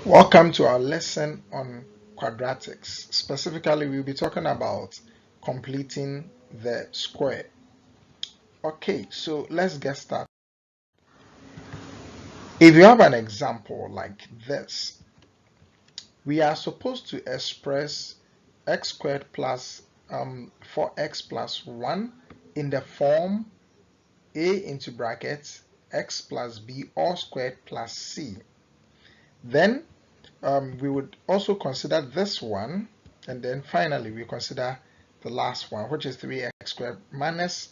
Welcome to our lesson on quadratics. Specifically, we'll be talking about completing the square. Okay, so let's get started. If you have an example like this, we are supposed to express x squared plus 4x plus 1 in the form a into brackets x plus b all squared plus c. Then we would also consider this one, and then finally we consider the last one, which is 3x squared minus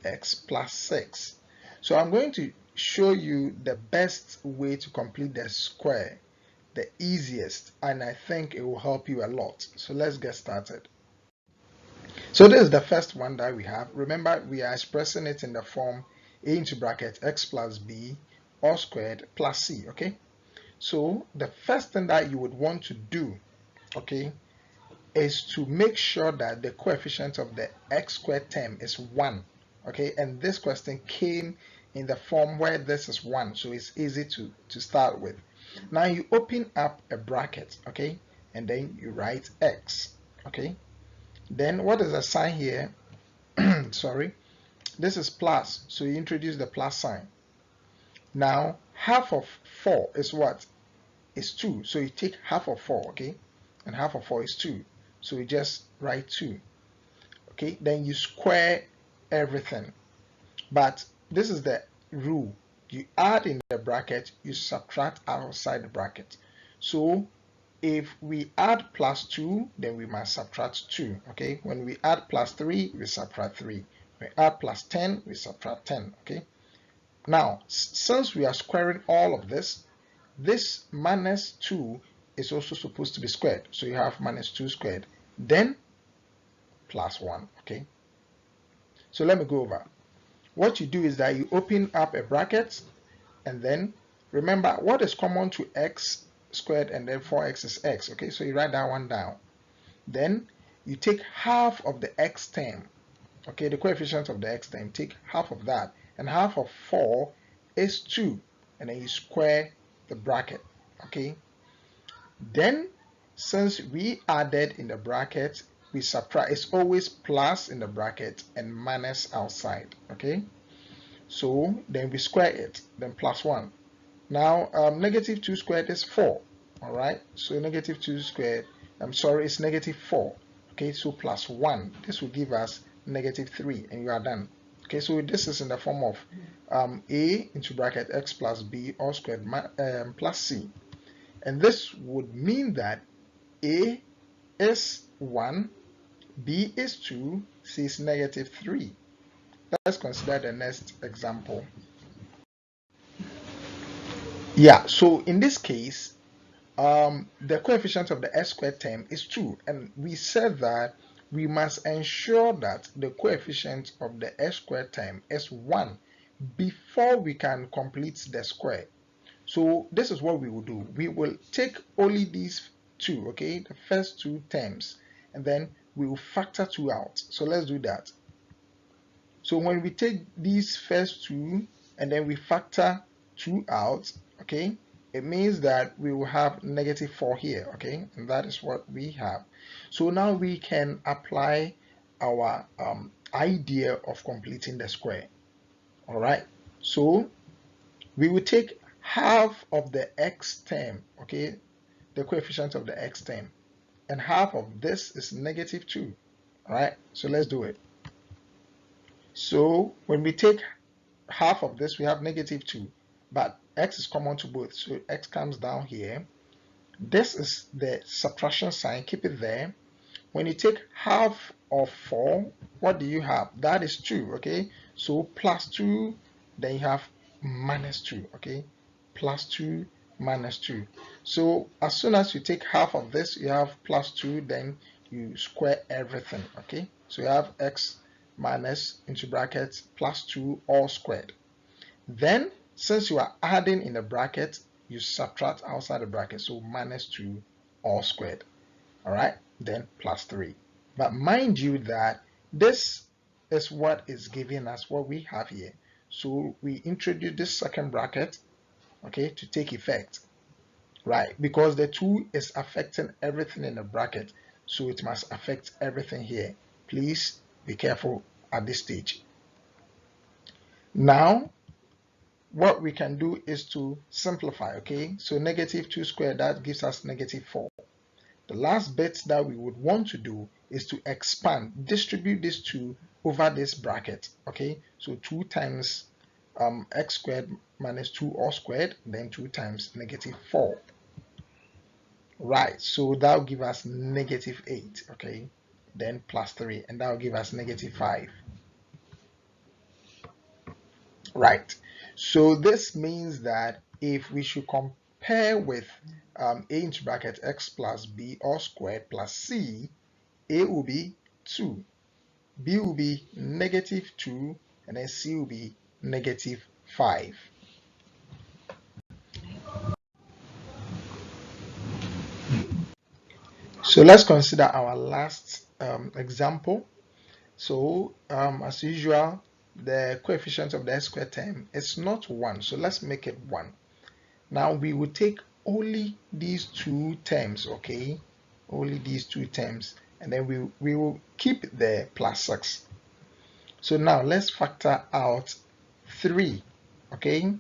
x plus 6. So I'm going to show you the best way to complete the square, the easiest, and I think it will help you a lot. So let's get started. So this is the first one that we have. Remember, we are expressing it in the form a into bracket x plus b all squared plus c, okay? So the first thing that you would want to do, okay, is to make sure that the coefficient of the x squared term is 1, okay? And this question came in the form where this is 1, so it's easy to start with. Now you open up a bracket, okay, and then you write x, okay? Then what is the sign here? Sorry, this is plus, so you introduce the plus sign. Now half of 4 is what? Is 2, so you take half of 4, okay, and half of 4 is 2, so you just write 2, okay. Then you square everything, but this is the rule: you add in the bracket, you subtract outside the bracket. So if we add plus 2, then we must subtract 2, okay. When we add plus 3, we subtract 3. When we add plus 10, we subtract 10, okay. Now since we are squaring all of this, this minus 2 is also supposed to be squared. So you have minus 2 squared, then plus 1, okay? So let me go over. What you do is that you open up a bracket, and then remember what is common to x squared and then 4x is x, okay? So you write that one down. Then you take half of the x term, okay? The coefficient of the x term, take half of that, and half of 4 is 2, and then you square the bracket, okay? Then since we added in the bracket, we subtract. It's always plus in the bracket and minus outside, okay? So then we square it, then plus 1. Now negative 2 squared is 4, all right? So negative 2 squared, I'm sorry, it's negative 4, okay? So plus 1, this will give us negative 3, and you are done. Okay, so this is in the form of a into bracket x plus b all squared plus c. And this would mean that a is 1, b is 2, c is negative 3. Let's consider the next example. Yeah, so in this case, the coefficient of the x squared term is 2, and we said that we must ensure that the coefficient of the x squared term is 1 before we can complete the square. So this is what we will do. We will take only these two, okay, the first two terms, and then we will factor 2 out. So let's do that. So when we take these first two and then we factor 2 out, okay, it means that we will have negative 4 here, okay, and that is what we have. So now we can apply our idea of completing the square. All right, so we will take half of the x term, okay, the coefficient of the x term, and half of this is negative 2. All right, so let's do it. So when we take half of this, we have negative 2, but x is common to both, so x comes down here. This is the subtraction sign, keep it there. When you take half of 4, what do you have? That is 2, okay? So plus 2, then you have minus 2, okay? Plus 2, minus 2. So as soon as you take half of this, you have plus 2, then you square everything, okay? So you have x minus into brackets plus 2 all squared. Then since you are adding in the bracket, you subtract outside the bracket, so minus 2 all squared. All right, then plus 3. But mind you that this is what is giving us what we have here. So we introduce this second bracket, okay, to take effect. right? Because the 2 is affecting everything in the bracket, so it must affect everything here. Please be careful at this stage. Now, what we can do is to simplify, okay? So negative 2 squared, that gives us negative 4. The last bit that we would want to do is to expand, distribute this 2 over this bracket, okay? So 2 times x squared minus 2 all squared, then 2 times negative 4. Right, so that will give us negative 8, okay? Then plus 3, and that will give us negative 5. Right, so this means that if we should compare with a into bracket x plus b all squared plus c, a will be 2, b will be negative 2, and then c will be negative 5. So let's consider our last example. So as usual, the coefficient of the x squared term is not 1, so let's make it 1. Now we will take only these 2 terms, okay? Only these 2 terms, and then we will keep the plus 6. So now let's factor out 3, okay?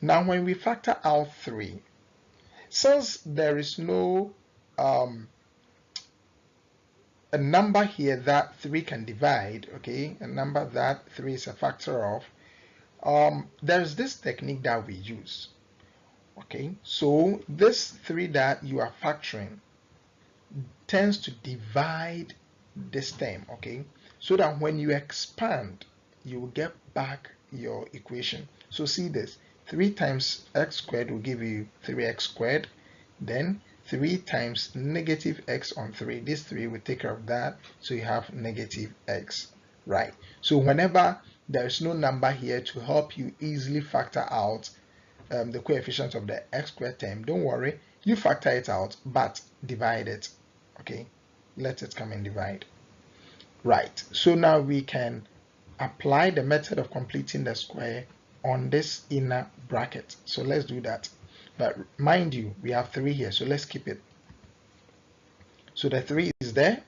Now when we factor out 3, since there is no a number here that 3 can divide, okay, a number that 3 is a factor of, there's this technique that we use, okay? So this 3 that you are factoring tends to divide this term, okay? So that when you expand, you will get back your equation. So see this, 3 times x squared will give you 3x squared, then 3 times negative x on 3. This 3 will take care of that, so you have negative x, right? So whenever there is no number here to help you easily factor out the coefficient of the x squared term, don't worry, you factor it out, but divide it, okay? Let it come and divide. Right, so now we can apply the method of completing the square on this inner bracket. So let's do that. But mind you, we have 3 here, so let's keep it. So the 3 is there,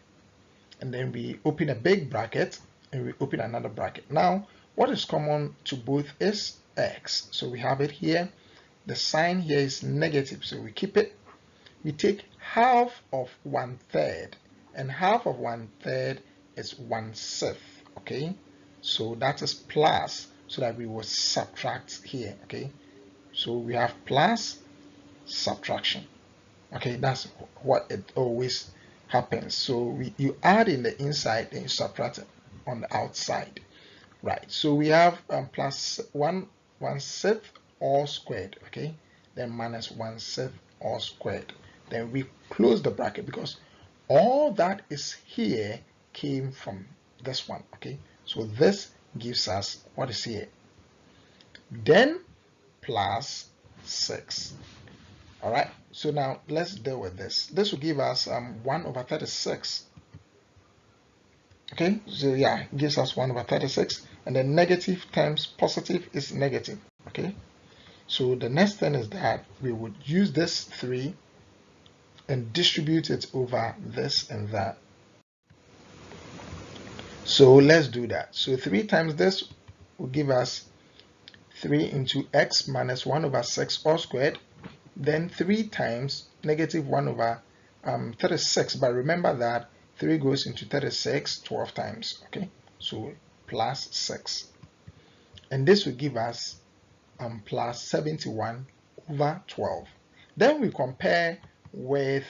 and then we open a big bracket, and we open another bracket. Now, what is common to both is x. So we have it here. The sign here is negative, so we keep it. We take half of 1/3, and half of 1/3 is 1/6, okay? So that is plus, so that we will subtract here, okay? So we have plus subtraction, okay? That's what it always happens. So you add in the inside, then you subtract it on the outside, right? So we have plus 1/6 all squared, okay? Then minus 1/6 all squared. Then we close the bracket because all that is here came from this one, okay? So this gives us what is here. Then plus 6. All right, so now let's deal with this. This will give us 1/36. Okay, so yeah, it gives us 1/36, and then negative times positive is negative, okay? So the next thing is that we would use this 3 and distribute it over this and that. So let's do that. So 3 times this will give us 3 into x minus 1/6 all squared, then 3 times negative 1/36. But remember that 3 goes into 36 12 times, okay? So plus 6. And this will give us plus 71/12. Then we compare with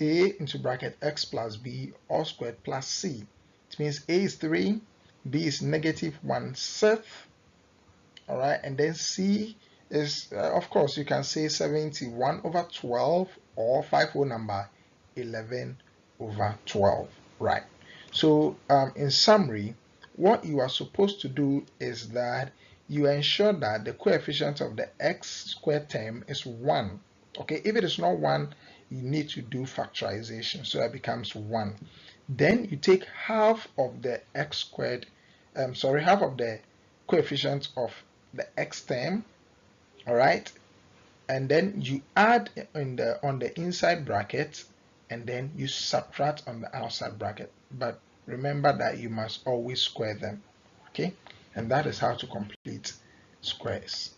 a into bracket x plus b all squared plus c. It means a is 3, b is negative 1/6, all right, and then c is, of course, you can say 71/12 or 5 whole number 11/12, right? So in summary, what you are supposed to do is that you ensure that the coefficient of the x squared term is 1. Okay, if it is not 1, you need to do factorization so that it becomes 1. Then you take half of the x squared, half of the coefficient of the x term, all right, and then you add on the inside bracket, and then you subtract on the outside bracket. But remember that you must always square them. Okay, and that is how to complete squares.